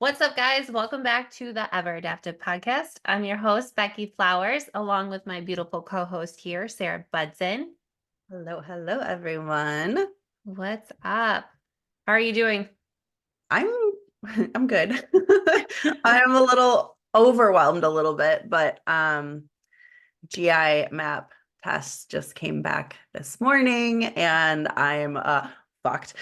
What's up, guys? Welcome back to the Ever Adaptive Podcast. I'm your host, Becky Flowers, along with my beautiful co host here, Sarah Budson. Hello, hello, everyone. What's up? How are you doing? I'm I'm good. I'm a little overwhelmed a little bit, but GI map test just came back this morning and I'm fucked.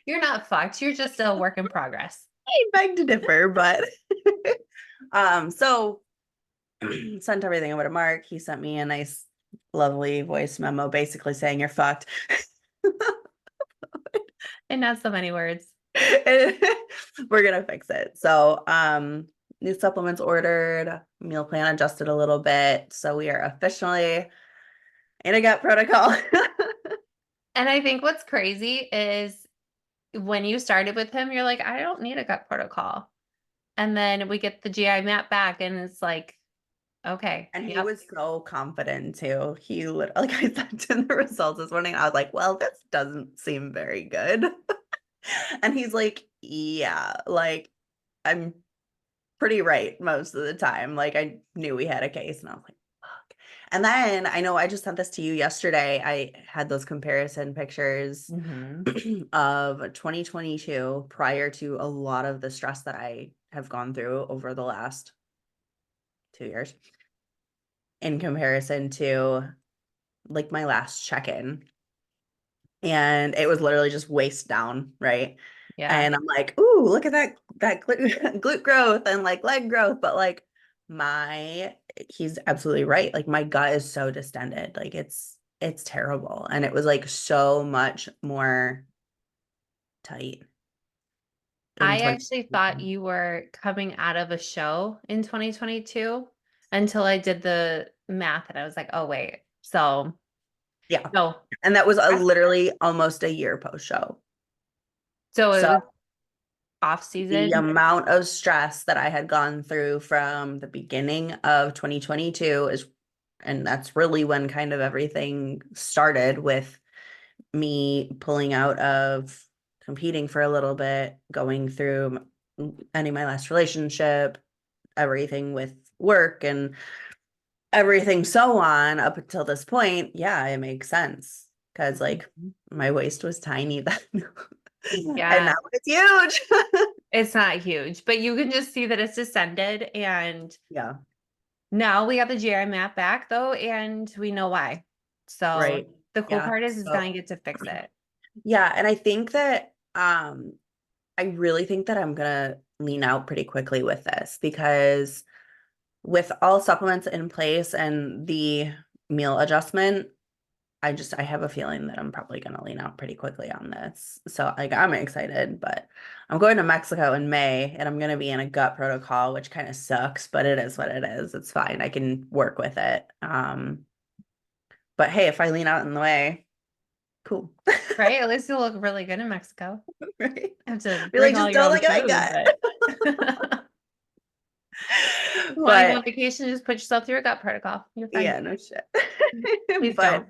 You're not fucked. You're just a work in progress. I beg to differ, but so sent everything over to Mark. He sent me a nice, lovely voice memo basically saying you're fucked. And not so many words. We're gonna fix it. So, new supplements ordered, meal plan adjusted a little bit. So we are officially in a gut protocol. And I think what's crazy is when you started with him, you're like, I don't need a gut protocol. And then we get the GI map back, and it's like, okay, And he yep. was so confident too. He literally, like I sent in the results this morning. I was like, well, this doesn't seem very good. And he's like, yeah, like I'm pretty right most of the time. Like I knew we had a case and I was like, fuck. And then I know I just sent this to you yesterday. I had those comparison pictures Mhm. of 2022 prior to a lot of the stress that I have gone through over the last 2 years in comparison to like my last check-in. And it was literally just waist down, right? Yeah. And I'm like, ooh, look at that glute growth and like leg growth. But like he's absolutely right. Like my gut is so distended. Like it's terrible. And it was like so much more tight in I actually thought 20. you were coming out of a show in 2022 until I did the math and I was like, "Oh, wait." So, Yeah. no. And that was a That's literally almost a year post show. so it So was off the season? amount of stress that I had gone through from the beginning of 2022 and that's really when kind of everything started with me pulling out of competing for a little bit, going through ending my last relationship, everything with work and everything so on up until this point. Yeah, it makes sense because like Mhm. my waist was tiny then. And now Yeah, it's huge. it's not huge, but you can just see that it's descended, and Yeah, now we got the GI map back though, and we know why. So, right. the cool Yeah. part is So gonna get to fix it. yeah, and I think that I really think that I'm gonna lean out pretty quickly with this because with all supplements in place and the meal adjustment, I have a feeling that I'm probably gonna lean out pretty quickly on this. So like I'm excited, but I'm going to Mexico in May and I'm gonna be in a gut protocol, which kind of sucks, but it is what it is. It's fine. I can work with it. But hey, if I lean out in the way, cool. Right? At least you look really good in Mexico. Right? Have to Be bring like, all just your don't own look at food, my but you wanna go on But vacation, just put yourself through a gut protocol. You're fine. yeah, no shit. Please But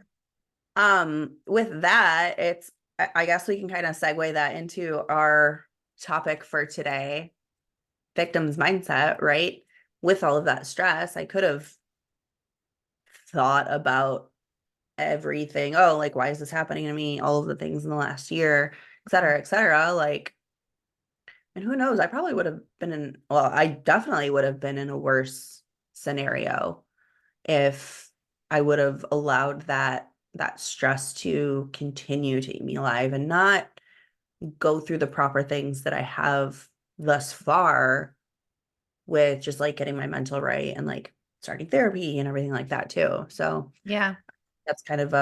don't. with that, I guess we can kind of segue that into our topic for today, victim's mindset, right? With all of that stress, I could have thought about everything. Oh, like why is this happening to me? All of the things in the last year, et cetera, et cetera. Like, and who knows? I probably would have been well, I definitely would have been in a worse scenario if I would have allowed that stress to continue to eat me alive and not go through the proper things that I have thus far with just like getting my mental right and like starting therapy and everything like that too. So Yeah. that's kind of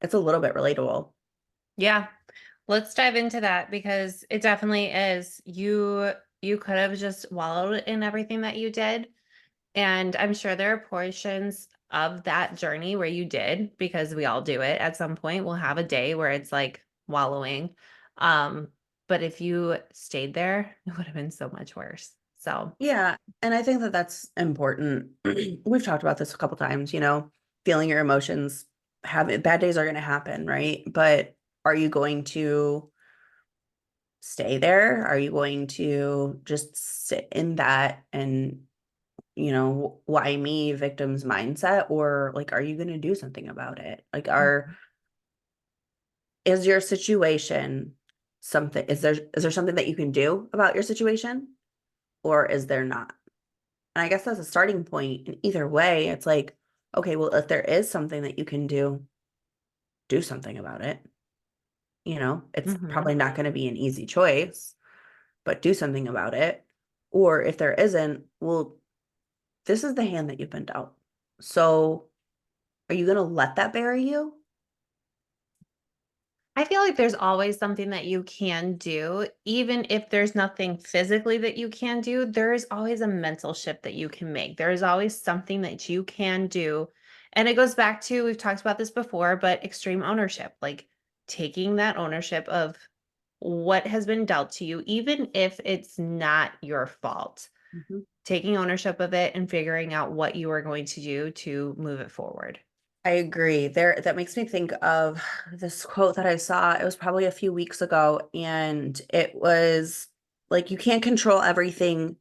it's a little bit relatable. Yeah. Let's dive into that because it definitely is. You could have just wallowed in everything that you did. And I'm sure there are portions of that journey where you did, because we all do it at some point. We'll have a day where it's like wallowing. Um, but if you stayed there, it would have been so much worse. So, Yeah, and I think that that's important. We've talked about this a couple times, feeling your emotions, have bad days are going to happen, right? But are you going to stay there? Are you going to just sit in that and, why me victim's mindset? Or like, are you going to do something about it? Like, is your situation something, is there something that you can do about your situation? Or is there not? And I guess that's a starting point. And either way, it's like, okay, well, if there is something that you can do something about it. It's Mhm. probably not going to be an easy choice, but do something about it. Or if there isn't, well, this is the hand that you've been dealt. So are you going to let that bury you? I feel like there's always something that you can do, even if there's nothing physically that you can do, there is always a mental shift that you can make. There is always something that you can do. And it goes back to, we've talked about this before, but extreme ownership, like taking that ownership of what has been dealt to you, even if it's not your fault, Mhm. taking ownership of it and figuring out what you are going to do to move it forward. I agree. That makes me think of this quote that I saw. It was probably a few weeks ago, and it was like, you can't control everything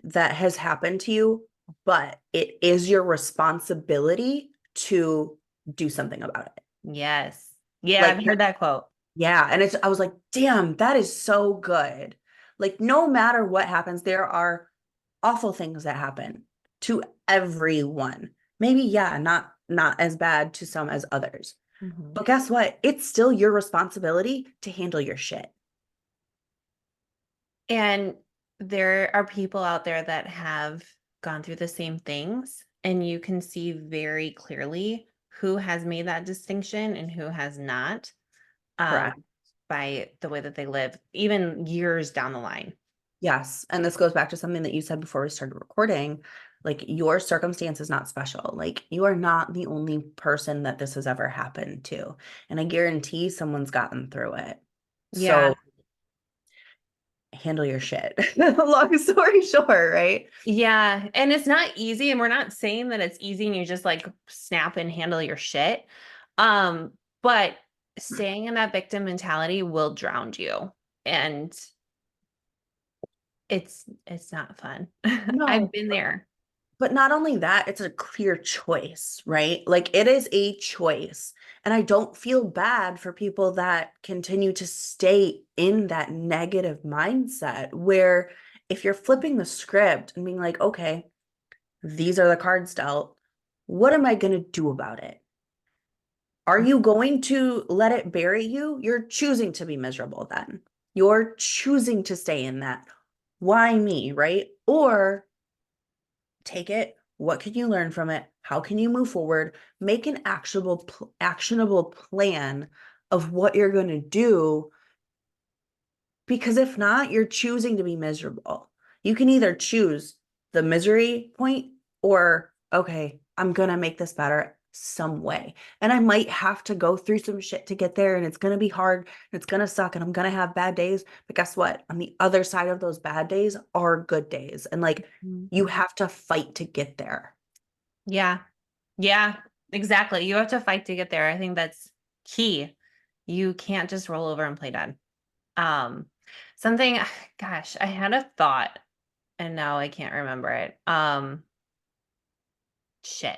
that has happened to you, but it is your responsibility to do something about it. Yes. Yeah, Like, I've heard that quote. yeah, and I was like, damn, that is so good. Like, no matter what happens, there are awful things that happen to everyone. Maybe, yeah, not as bad to some as others. Mhm. But guess what? It's still your responsibility to handle your shit. And there are people out there that have gone through the same things, and you can see very clearly who has made that distinction and who has not, um, Correct. by the way that they live, even years down the line. Yes. And this goes back to something that you said before we started recording. Like, your circumstance is not special. Like, you are not the only person that this has ever happened to. And I guarantee someone's gotten through it. Yeah. So handle your shit. Long story short, right? Yeah, and it's not easy, and we're not saying that it's easy and you just, like, snap and handle your shit, but staying in that victim mentality will drown you, and it's not fun. I've No, been there. but not only that, it's a clear choice, right? Like, it is a choice. And I don't feel bad for people that continue to stay in that negative mindset where if you're flipping the script and being like, okay, these are the cards dealt, what am I going to do about it? Are you going to let it bury you? You're choosing to be miserable then. You're choosing to stay in that. Why me, right? Or take it. What can you learn from it? How can you move forward? Make an actionable plan of what you're going to do, because if not, you're choosing to be miserable. You can either choose the misery point or, okay, I'm going to make this better some way. And I might have to go through some shit to get there, and it's going to be hard, and it's going to suck, and I'm going to have bad days. But guess what? On the other side of those bad days are good days. And like, Mhm. you have to fight to get there. Yeah. Yeah, exactly. You have to fight to get there. I think that's key. You can't just roll over and play dead. Um, something gosh, I had a thought and now I can't remember it. Shit.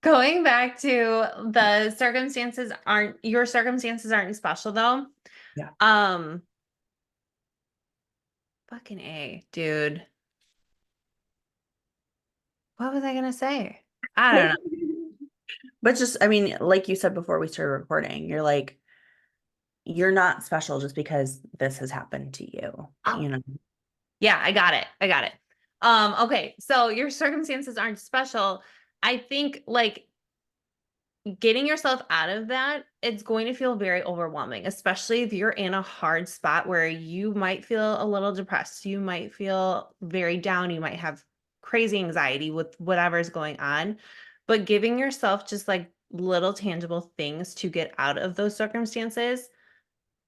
Going back to the circumstances aren't your circumstances aren't special though. Yeah. Um, fucking A, dude. What was I gonna say? I don't know. But just, I mean, like you said before we started recording, you're like, you're not special just because this has happened to you, you know? Yeah, I got it. I got it. Okay, so your circumstances aren't special. I think like getting yourself out of that, it's going to feel very overwhelming, especially if you're in a hard spot where you might feel a little depressed. You might feel very down. You might have crazy anxiety with whatever's going on. But giving yourself just like little tangible things to get out of those circumstances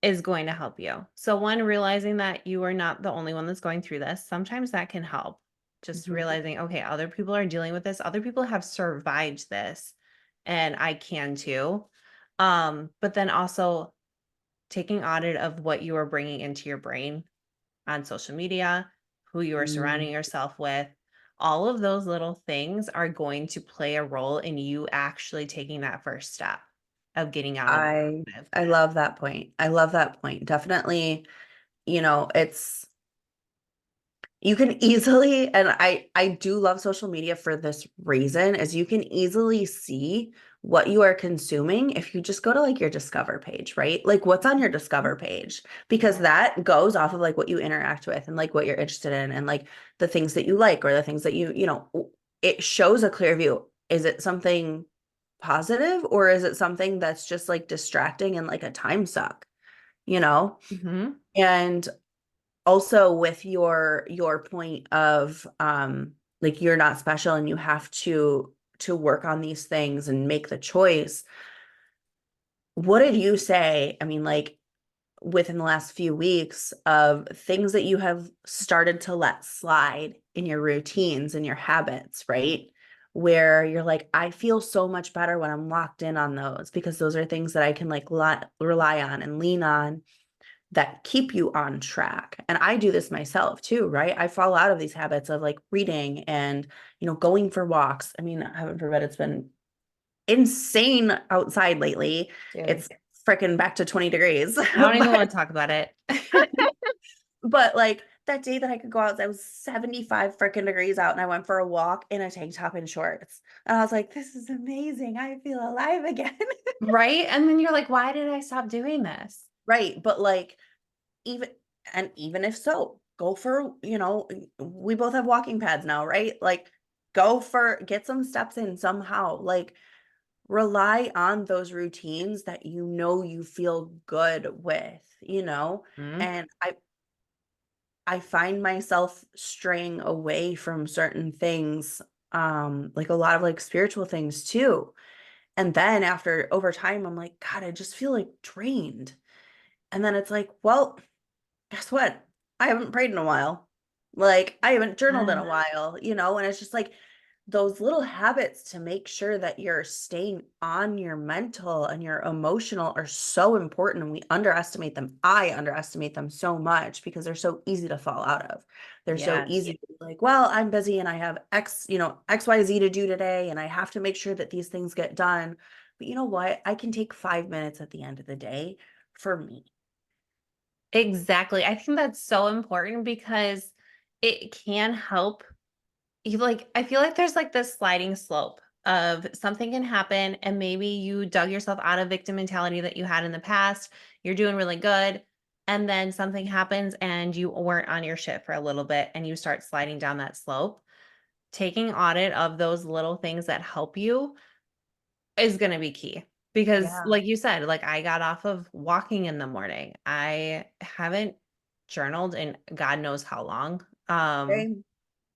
is going to help you. So, one, realizing that you are not the only one that's going through this. Sometimes that can help. Just Mhm. realizing, okay, other people are dealing with this. Other people have survived this, and I can too. But then also taking audit of what you are bringing into your brain on social media, who you are Mm, surrounding yourself with. All of those little things are going to play a role in you actually taking that first step of getting out of the I negative. I love that point. I love that point. Definitely, it's you can easily, and I do love social media for this reason, is you can easily see what you are consuming if you just go to like your Discover page, right? Like what's on your Discover page, because Yeah. that goes off of like what you interact with and like what you're interested in and like the things that you like or the things that it shows a clear view. Is it something positive or is it something that's just like distracting and like a time suck, you know? Mhm. And also with your point of like you're not special and you have to work on these things and make the choice. What did you say? I mean, like within the last few weeks of things that you have started to let slide in your routines and your habits, right? Where you're like, I feel so much better when I'm locked in on those because those are things that I can like rely on and lean on that keep you on track. And I do this myself too, right? I fall out of these habits of like reading and, going for walks. I mean, heaven forbid, it's been insane outside lately. Dude, It's freaking back to 20 degrees. I don't even But wanna talk about it. but like that day that I could go out, I was 75 freaking degrees out and I went for a walk in a tank top and shorts. And I was like, this is amazing. I feel alive again. Right? And then you're like, "Why did I stop doing this?" Right. But like even even if so, go for, we both have walking pads now, right? Like get some steps in somehow. Like rely on those routines that you feel good with. Mhm. And I find myself straying away from certain things, like a lot of like spiritual things too. And then after over time, I'm like, God, I just feel like drained. And then it's like, well, guess what? I haven't prayed in a while. Like, I haven't journaled in Yeah. a while, and it's just like those little habits to make sure that you're staying on your mental and your emotional are so important. And we underestimate them. I underestimate them so much because they're so easy to fall out of. They're so Yes. easy to be like, well, I'm busy and I have XYZ to do today, and I have to make sure that these things get done. But you know what? I can take 5 minutes at the end of the day for me. Exactly. I think that's so important because it can help you like I feel like there's like this sliding slope of something can happen and maybe you dug yourself out of victim mentality that you had in the past. You're doing really good. And then something happens and you weren't on your shit for a little bit and you start sliding down that slope. Taking audit of those little things that help you is gonna be key because, Yeah. like you said, like, I got off of walking in the morning. I haven't journaled in God knows how long. Okay.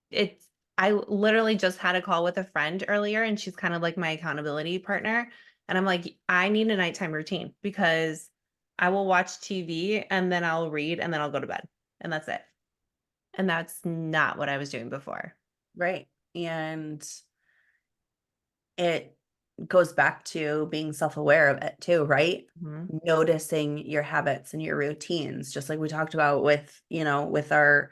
It's I literally just had a call with a friend earlier, and she's kind of like my accountability partner, and I'm like, "I need a nighttime routine because I will watch TV, and then I'll read, and then I'll go to bed, and that's it." And that's not what I was doing before. Right. And it goes back to being self-aware of it too, right? Mhm. Noticing your habits and your routines, just like we talked about with our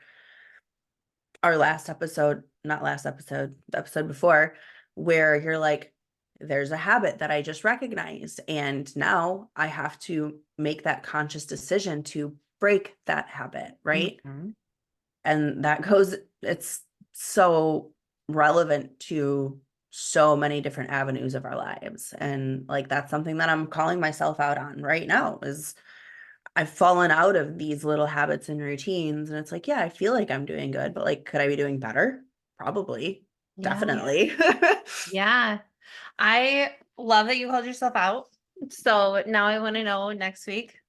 last episode, not last episode, the episode before, where you're like, there's a habit that I just recognized. And now I have to make that conscious decision to break that habit, right? Mhm. And it's so relevant to so many different avenues of our lives. And like that's something that I'm calling myself out on right now is I've fallen out of these little habits and routines. And it's like, yeah, I feel like I'm doing good, but like, could I be doing better? Probably. Yeah. Definitely. Yeah. I love that you called yourself out. So now I want to know next week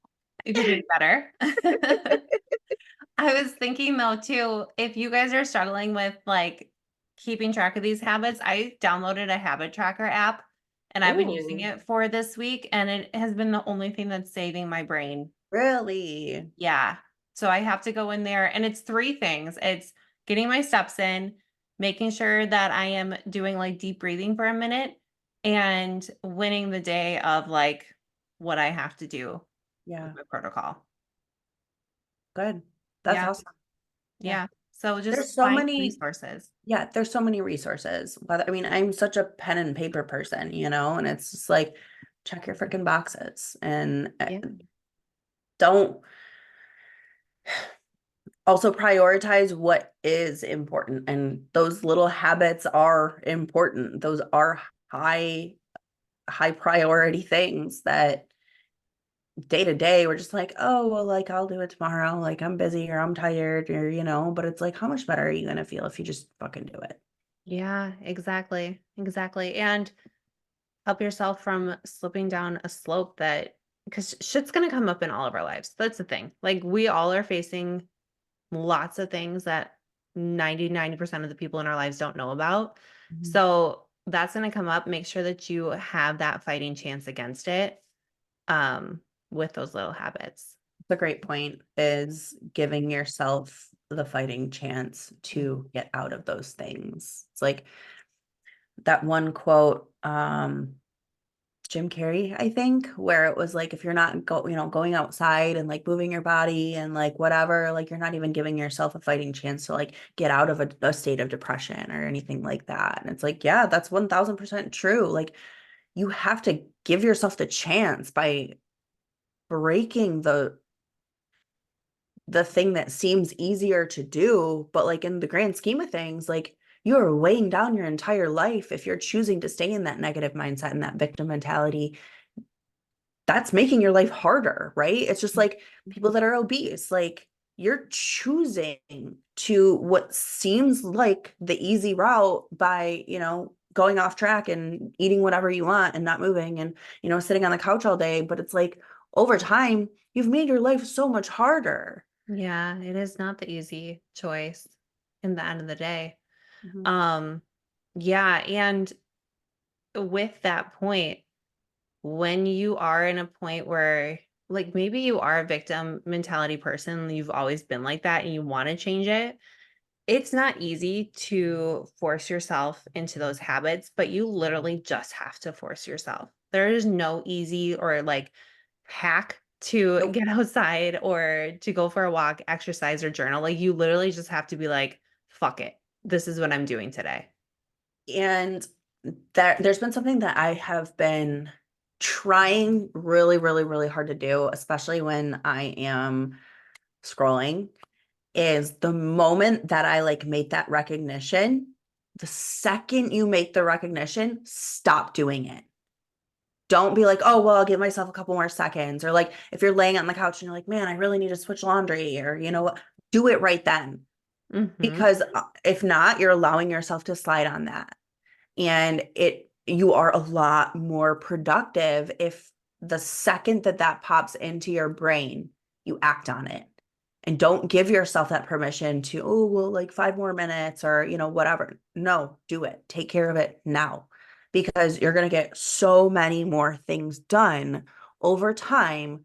if you're doing better. I was thinking though too, if you guys are struggling with like keeping track of these habits, I downloaded a habit tracker app and I've been using Ooh, it for this week and it has been the only thing that's saving my brain. really? Yeah. So I have to go in there and it's three things. It's getting my steps in, making sure that I am doing like deep breathing for a minute and winning the day of like what I have to do. Yeah. my protocol. Good. That's Yeah. awesome. Yeah. Yeah. So just There's so find many, resources. yeah, there's so many resources. Whether, I mean, I'm such a pen and paper person, and it's just like, check your freaking boxes and Yeah. don't also prioritize what is important. And those little habits are important. Those are high priority things that day to day we're just like, oh, well, like I'll do it tomorrow, like I'm busy or I'm tired or but it's like, how much better are you gonna feel if you just fucking do it? Yeah, exactly. Exactly. And help yourself from slipping down a slope that because shit's gonna come up in all of our lives. That's the thing. Like we all are facing lots of things that 90% of the people in our lives don't know about. Mhm. So that's gonna come up. Make sure that you have that fighting chance against it um with those little habits. The great point is giving yourself the fighting chance to get out of those things. It's like that one quote, Jim Carrey, I think, where it was like, if you're not going outside and like moving your body and like whatever, like you're not even giving yourself a fighting chance to like get out of a state of depression or anything like that. And it's like, yeah, that's 1000% true. Like you have to give yourself the chance by breaking the thing that seems easier to do, but like in the grand scheme of things, like you are weighing down your entire life if you're choosing to stay in that negative mindset and that victim mentality. That's making your life harder, right? It's just like people that are obese, like you're choosing to what seems like the easy route by, going off track and eating whatever you want and not moving and, sitting on the couch all day. But it's like over time, you've made your life so much harder. Yeah, it is not the easy choice in the end of the day. Mhm. Um, yeah, and with that point, when you are in a point where like maybe you are a victim mentality person, you've always been like that and you want to change it, it's not easy to force yourself into those habits, but you literally just have to force yourself. There is no easy or like hack to Nope. get outside or to go for a walk, exercise, or journal. Like you literally just have to be like, fuck it. This is what I'm doing today. And there's been something that I have been trying really, really, really hard to do, especially when I am scrolling, is the moment that I like make that recognition, the second you make the recognition, stop doing it. Don't be like, oh, well, I'll give myself a couple more seconds. Or like if you're laying on the couch and you're like, man, I really need to switch laundry, or what, do it right then. Hmm. Because if not, you're allowing yourself to slide on that. And you are a lot more productive if the second that that pops into your brain, you act on it. And don't give yourself that permission to, oh, well, like 5 more minutes or, whatever. No, do it. Take care of it now because you're going to get so many more things done over time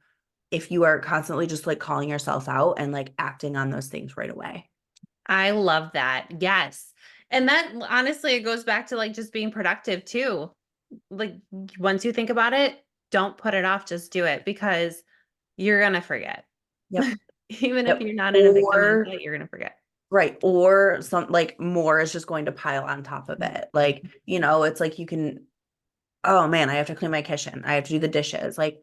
if you are constantly just like calling yourself out and like acting on those things right away. I love that. Yes. And that honestly, it goes back to like just being productive too. Like once you think about it, don't put it off, just do it because you're gonna forget. Yep. Even if Yep. you're not in a victim Or mindset, you're gonna forget. right. Or some like more is just going to pile on top of Mhm. it. Like, it's like you can, oh man, I have to clean my kitchen. I have to do the dishes. Like,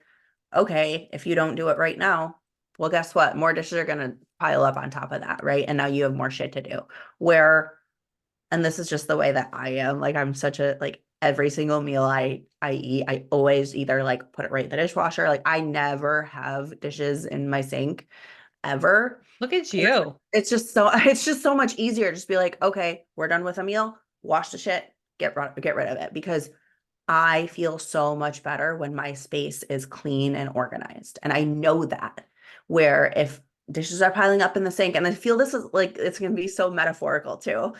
okay, if you don't do it right now, well, guess what? More dishes are going to pile up on top of that. Right. And now you have more shit to do. Where, and this is just the way that I am. Like, I'm such a, like, every single meal I eat, I always either like put it right in the dishwasher. Like, I never have dishes in my sink ever. Look at you. It's just so much easier to just be like, okay, we're done with a meal, wash the shit, get rid of it because I feel so much better when my space is clean and organized. And I know that where if dishes are piling up in the sink, and I feel this is like it's gonna be so metaphorical too.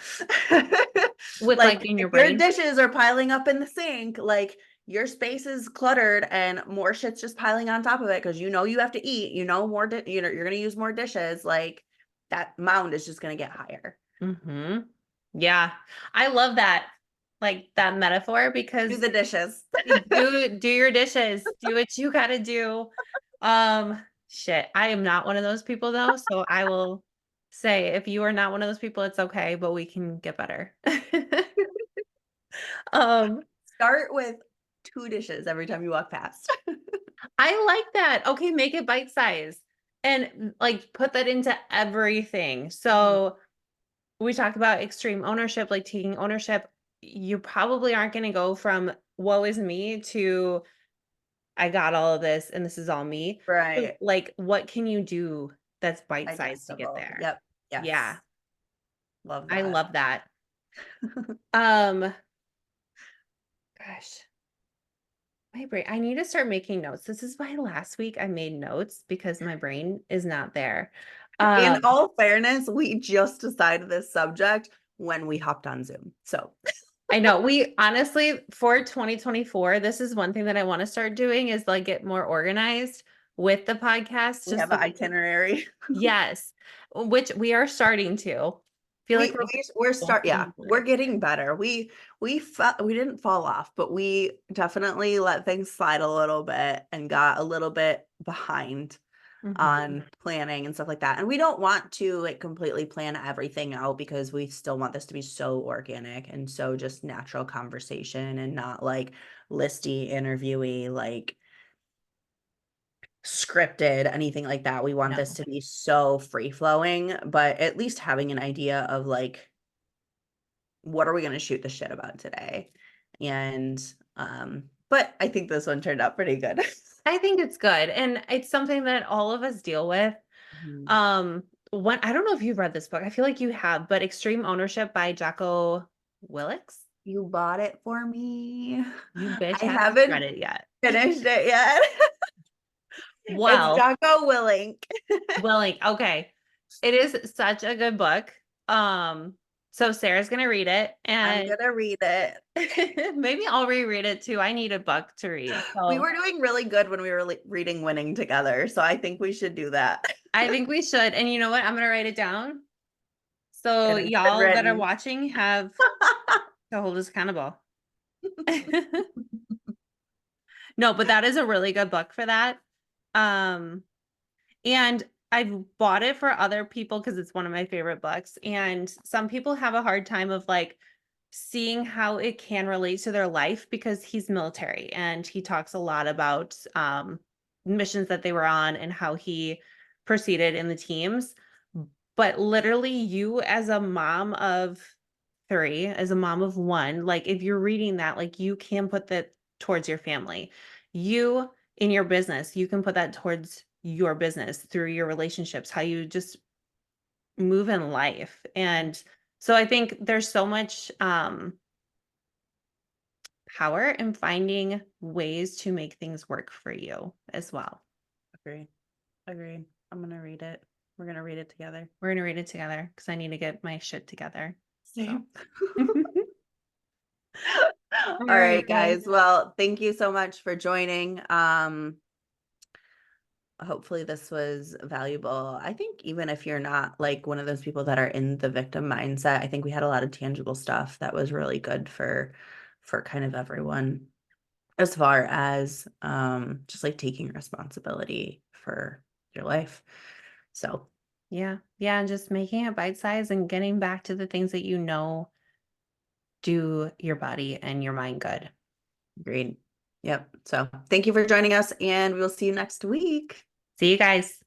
With like Like in if your your brain. dishes are piling up in the sink, like your space is cluttered and more shit's just piling on top of it because you have to eat, you're gonna use more dishes, like that mound is just gonna get higher. Hmm. Yeah. I love that. Like that metaphor Do because the dishes. do your dishes, do what you gotta do. Shit, I am not one of those people though, so I will say if you are not one of those people, it's okay, but we can get better. Um, Start with 2 dishes every time you walk past. I like that. Okay, make it bite size and like put that into everything. Mhm. So we talk about extreme ownership, like taking ownership. You probably aren't going to go from woe is me to I got all of this and this is all me. So, Right. like, what can you do that's bite sized to get Digestible. there? Yep. Yeah, Yes. Love I that. love that. Um, gosh, my brain, I need to start making notes. This is why last week I made notes because my brain is not there. In Um, all fairness, we just decided this subject when we hopped on Zoom. So I know we honestly for 2024, this is one thing that I want to start doing is like get more organized with the podcast. we Just have an so itinerary. yes, which we are starting to feel like Yeah, we're we're getting better. We didn't fall off, but we definitely let things slide a little bit and got a little bit behind Mhm. on planning and stuff like that. And we don't want to like completely plan everything out because we still want this to be so organic and so just natural conversation and not like listy, interviewee, like scripted, anything like that. We want this No. to be so free flowing, but at least having an idea of like what are we going to shoot the shit about today? And but I think this one turned out pretty good. I think it's good, and it's something that all of us deal with. Mhm. Um, one I don't know if you've read this book. I feel like you have, but Extreme Ownership by Jocko Willix. You bought it for me. You bitch I haven't read haven't it yet. finished it yet. It's Well, Jocko Willink. willing. Okay. It is such a good book. Um, so Sarah's gonna read it, I'm and gonna read it. maybe I'll reread it too. I need a book to read. We So were doing really good when we were reading Winning together, so I think we should do that. I think we should. And you know what? I'm gonna write it down. So It has been y'all that are written. watching have to hold us accountable. No, but that is a really good book for that. Um, and I've bought it for other people because it's one of my favorite books. And some people have a hard time of like seeing how it can relate to their life because he's military and he talks a lot about missions that they were on and how he proceeded in the teams. But literally, you as a mom of three, as a mom of one, like if you're reading that, like you can put that towards your family. You in your business, you can put that towards your business through your relationships, how you just move in life. And so I think there's so much power in finding ways to make things work for you as well. Agreed. Agreed. I'm gonna read it. We're gonna read it together. We're gonna read it together because I need to get my shit together. So Same. all All right, right, guys. guys. Well, thank you so much for joining. Hopefully this was valuable. I think even if you're not like one of those people that are in the victim mindset, I think we had a lot of tangible stuff that was really good for kind of everyone as far as just like taking responsibility for your life. So, Yeah. Yeah. And just making it bite size and getting back to the things that you know do your body and your mind good. agreed. Yep. So, thank you for joining us and we will see you next week. See you guys.